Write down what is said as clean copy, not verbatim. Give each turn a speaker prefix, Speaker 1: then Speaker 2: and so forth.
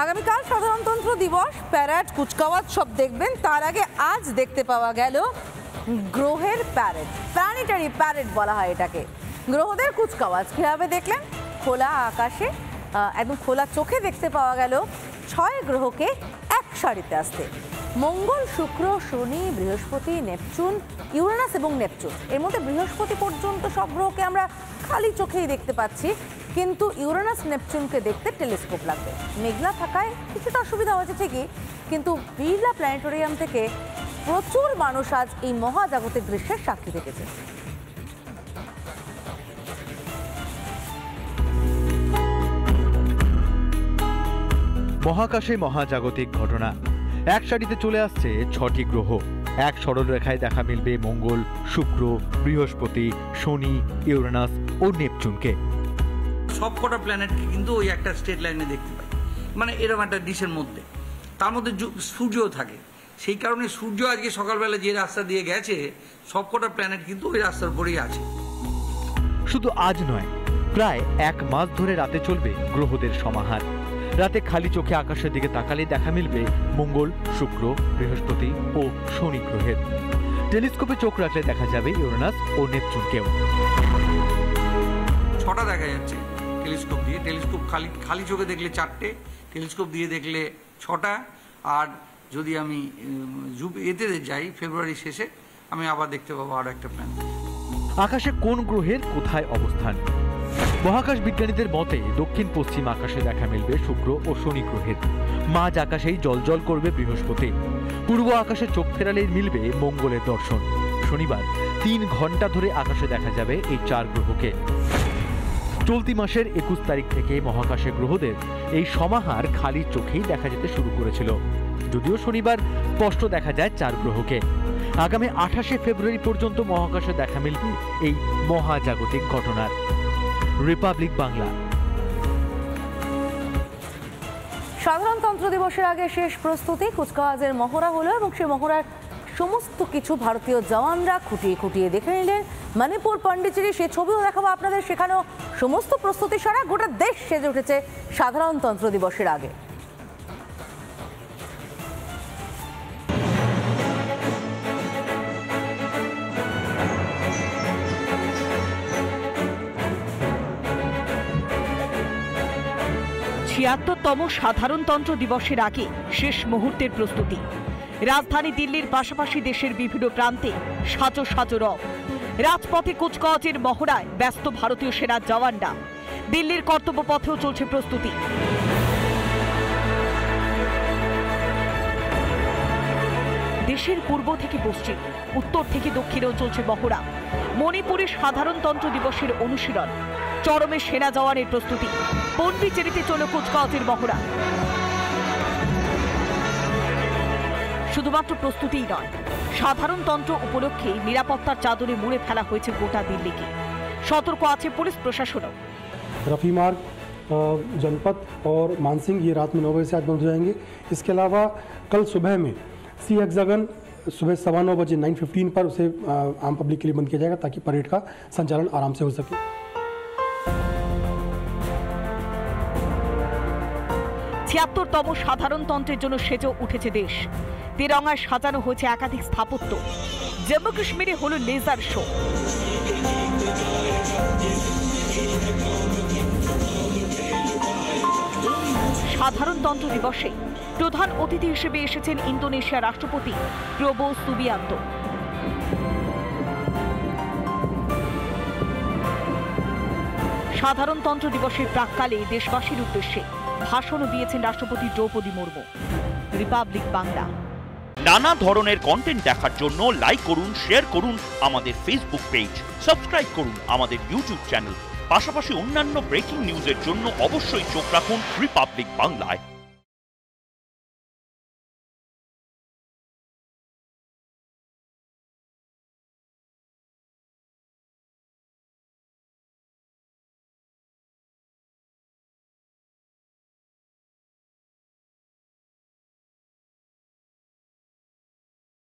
Speaker 1: আগামীকাল সাধারণতন্ত্র দিবস, প্যারেড, কুচকাওয়াজ সব দেখবেন। তার আগে আজ দেখতে পাওয়া গেল গ্রহের প্যারেড, প্ল্যানেটারি প্যারেড বলা হয় এটাকে। গ্রহদের কুচকাওয়াজ কিভাবে দেখলেন? খোলা আকাশে একদম খোলা চোখে দেখতে পাওয়া গেল 6 গ্রহকে এক সারিতে আসতে। মঙ্গল, শুক্র, শনি, বৃহস্পতি, নেপচুন, ইউরেনাস এবং নেপচুন। এর মধ্যে বৃহস্পতি পর্যন্ত সব গ্রহকে আমরা খালি চোখেই দেখতে পাচ্ছি, কিন্তু ইউরেনাস, নেপচুনকে দেখতে টেলিস্কোপ লাগবে। মেঘলা থাকায় কিছুটা অসুবিধা হয়েছে ঠিকই, কিন্তু বিড়লা প্ল্যানেটোরিয়াম থেকে প্রচুর মানুষ আজ এই মহাজাগতিক দৃশ্যের সাক্ষী থেকেছে।
Speaker 2: মহাকাশে মহাজাগতিক ঘটনা। এক সারিতে চলে আসছে 6টি গ্রহ। এক সরল রেখায় দেখা মিলবে মঙ্গল, শুক্র, বৃহস্পতি, শনি, ইউরেনাস ও নেপচুনকে।
Speaker 3: সবকটা প্ল্যানেটকে কিন্তু ওই একটা স্ট্রেট লাইনে দেখতে পাই, মানে এরকম একটা ডিশের মধ্যে। তার মধ্যে সূর্যও থাকে, সেই কারণে সূর্য আজকে সকালবেলা যে রাস্তা দিয়ে গেছে, সবকটা প্ল্যানেট কিন্তু ওই রাস্তার উপরেই আছে।
Speaker 2: শুধু আজ নয়, প্রায় 1 মাস ধরে রাতে চলবে গ্রহদের সমাহার। রাতে খালি চোখে আকাশের দিকে তাকালে দেখা মিলবে মঙ্গল, শুক্র, বৃহস্পতি ও শনি গ্রহের। টেলিস্কোপে চোখ রাখলে দেখা যাবে ইউরেনাস ও নেপচুনকেও।
Speaker 3: 6টা দেখা যাচ্ছে টেলিস্কোপ দিয়ে। টেলিস্কোপ খালি চোখে দেখলে 4টে, টেলিস্কোপ দিয়ে দেখলে 6টা। আর যদি আমি এতে যাই ফেব্রুয়ারি শেষে, আমি আবার দেখতে পাবো আরো একটা প্ল্যানেট।
Speaker 2: আকাশে কোন গ্রহের কোথায় অবস্থান? মহাকাশ বিজ্ঞানীদের মতে দক্ষিণ পশ্চিম আকাশে দেখা মিলবে শুক্র ও শনি গ্রহের। মাঝ আকাশেই জ্বলজ্বল করবে বৃহস্পতি। পূর্ব আকাশে চোখ ফেরালেই মিলবে মঙ্গলের দর্শন। শনিবার 3 ঘন্টা ধরে আকাশে দেখা যাবে এই 4 গ্রহকে। চলতি মাসের 21 তারিখ থেকে মহাকাশে গ্রহদের এই সমাহার খালি চোখেই দেখা যেতে শুরু করেছিল, যদিও শনিবার স্পষ্ট দেখা যায় 4 গ্রহকে। আগামী 28শে ফেব্রুয়ারি পর্যন্ত মহাকাশে দেখা মিলবে এই মহাজাগতিক ঘটনার। রিপাবলিক বাংলা।
Speaker 1: সাধারণতন্ত্র দিবসের আগে শেষ প্রস্তুতি, কুচকাওয়াজের মহড়া হলো এবং সেই মহড়ার সমস্ত কিছু ভারতীয় জওয়ানরা খুঁটিয়ে খুঁটিয়ে দেখে নিলেন। মণিপুর, পন্ডিচেরি, সেই ছবিও দেখাবো আপনাদের। সেখানেও সমস্ত প্রস্তুতি সারা, গোটা দেশ সেজে উঠেছে সাধারণতন্ত্র দিবসের আগে।
Speaker 4: ছিয়াত্তরতম সাধারণতন্ত্র দিবসের আগে শেষ মুহূর্তের প্রস্তুতি। রাজধানী দিল্লির পাশাপাশি দেশের বিভিন্ন প্রান্তে সাজো সাজো রব। রাজপথে কুচকাওয়াজের মহড়ায় ব্যস্ত ভারতীয় সেনার জওয়ানরা। দিল্লির কর্তব্য পথেও চলছে প্রস্তুতি। দেশের পূর্ব থেকে পশ্চিম, উত্তর থেকে দক্ষিণেও চলছে মহড়া। মণিপুরে সাধারণতন্ত্র দিবসের অনুশীলন, চরমে সেনা জওয়ানের প্রস্তুতি। পন্ডিচেরিতে চলল কুচকাওয়াজের মহড়া। শুধুমাত্র প্রস্তুতিই নয়, সাধারণতন্ত্র উপলক্ষে নিরাপত্তার চাদরে মুড়ে ফেলা হয়েছে গোটা দিল্লিকে। সতর্ক আছে পুলিশ প্রশাসনও।
Speaker 5: रफी मार्ग, जनपथ और मानसिंह ये रात में 9 बजे से आज बंद हो जाएंगे। इसके अलावा कल सुबह में सी हेक्सागन सुबह 9:15 बजे 9:15 पर उसे आम पब्लिक के लिए बंद किया जाएगा, ताकि परेड का संचालन आराम से हो सके।
Speaker 4: ৭৬তম সাধারণতন্ত্রের জন্য সেজে উঠেছে দেশ। তেরঙ্গায় সাজানো হয়েছে একাধিক স্থাপত্য। জম্মু কাশ্মীরে হলো লেজার শো। সাধারণতন্ত্র দিবসে প্রধান অতিথি হিসেবে এসেছেন ইন্দোনেশিয়ার রাষ্ট্রপতি প্রবো সুবিয়ান্তো। সাধারণতন্ত্র দিবসের প্রাক্কালে দেশবাসীর উদ্দেশ্যে ভাষণও দিয়েছেন রাষ্ট্রপতি দ্রৌপদী মুর্মু। রিপাবলিক বাংলা।
Speaker 6: নানা ধরনের কন্টেন্ট দেখার জন্য লাইক করুন, শেয়ার করুন আমাদের ফেসবুক পেজ, সাবস্ক্রাইব করুন আমাদের ইউটিউব চ্যানেল। পাশাপাশি অন্যান্য ব্রেকিং নিউজের জন্য অবশ্যই চোখ রাখুন রিপাবলিক বাংলায়।